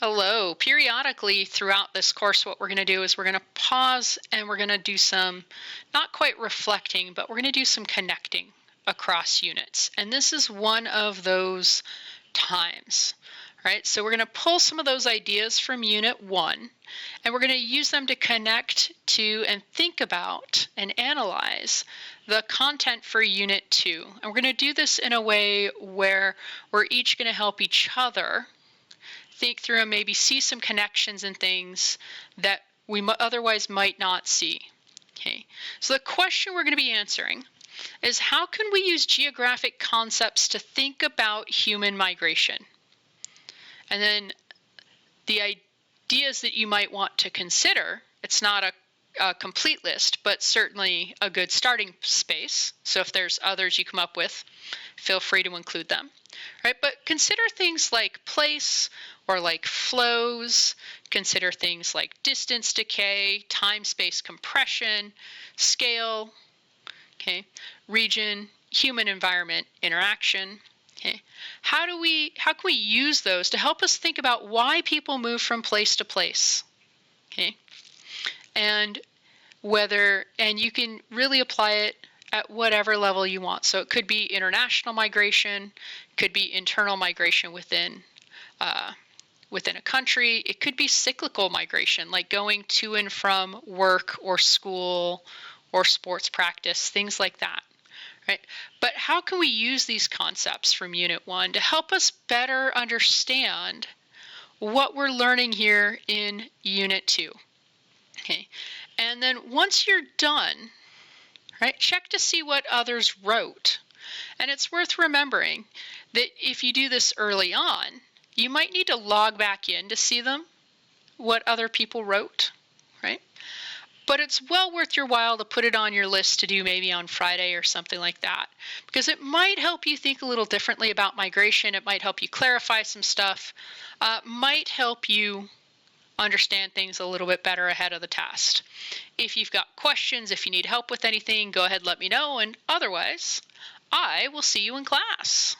Hello. Periodically throughout this course, what we're going to do is we're going to pause and we're going to do some, not quite reflecting, but we're going to do some connecting across units. And this is one of those times, right? So we're going to pull some of those ideas from Unit 1, and we're going to use them to connect to and think about and analyze the content for Unit 2. And we're going to do this in a way where we're each going to help each other think through and maybe see some connections and things that we otherwise might not see. Okay, so the question we're going to be answering is, how can we use geographic concepts to think about human migration? And then the ideas that you might want to consider, it's not a complete list, but certainly a good starting space. So if there's others you come up with, feel free to include them. Right? But consider things like place or like flows. Consider things like distance decay, time-space compression, scale, okay, region, human environment interaction. Okay. How can we use those to help us think about why people move from place to place? Okay. And you can really apply it at whatever level you want. So it could be international migration, could be internal migration within a country. It could be cyclical migration, like going to and from work or school or sports practice, things like that. Right? But how can we use these concepts from Unit 1 to help us better understand what we're learning here in Unit 2? Okay. And then once you're done, right, check to see what others wrote. And it's worth remembering that if you do this early on, you might need to log back in to see what other people wrote, right? But it's well worth your while to put it on your list to do maybe on Friday or something like that, because it might help you think a little differently about migration. It might help you clarify some stuff, might help you understand things a little bit better ahead of the test. If you've got questions, if you need help with anything, go ahead, let me know. And otherwise, I will see you in class.